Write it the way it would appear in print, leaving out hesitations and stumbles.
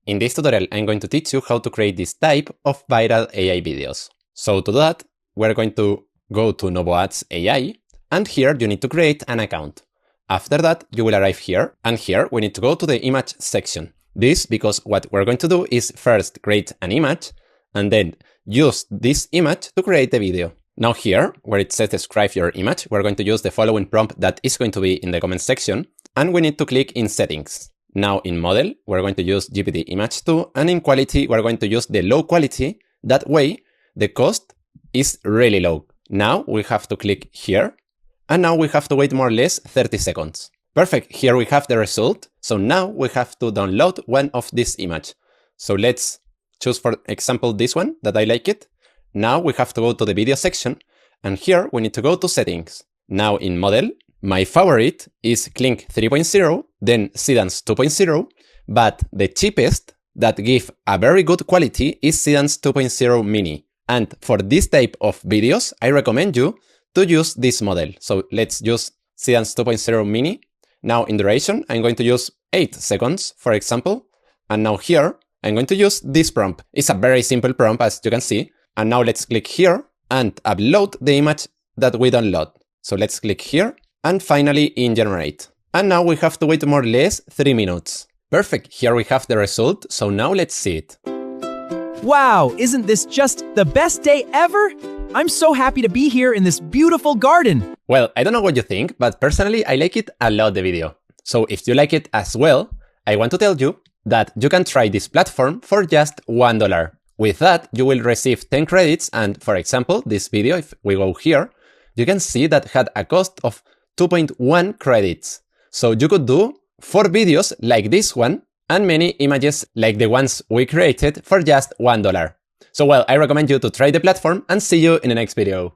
In this tutorial, I'm going to teach you how to create this type of viral AI videos. So to do that, we're going to go to NovoAds AI, and here you need to create an account. After that, you will arrive here, and here we need to go to the image section. This because what we're going to do is first create an image, and then use this image to create the video. Now here, where it says describe your image, we're going to use the following prompt that is going to be in the comment section, and we need to click in settings. Now in model, we're going to use GPT Image 2, and in quality, we're going to use the low quality. That way, the cost is really low. Now we have to click here, and now we have to wait more or less 30 seconds. Perfect, here we have the result. So now we have to download one of this image. So let's choose, for example, this one, that I like it. Now we have to go to the video section, and here we need to go to settings. Now in model, my favorite is Clink 3.0, then Seedance 2.0, but the cheapest that give a very good quality is Seedance 2.0 Mini. And for this type of videos, I recommend you to use this model. So let's use Seedance 2.0 Mini. Now in duration, I'm going to use 8 seconds, for example. And now here, I'm going to use this prompt. It's a very simple prompt, as you can see. And now let's click here and upload the image that we download. So let's click here and finally in generate. And now we have to wait more or less 3 minutes. Perfect, here we have the result. So now let's see it. Wow, isn't this just the best day ever? I'm so happy to be here in this beautiful garden. Well, I don't know what you think, but personally I like it a lot, the video. So if you like it as well, I want to tell you that you can try this platform for just $1. With that, you will receive 10 credits, and for example, this video, if we go here, you can see that had a cost of 2.1 credits. So you could do 4 videos like this one, and many images like the ones we created for just $1. So well, I recommend you to try the platform, and see you in the next video.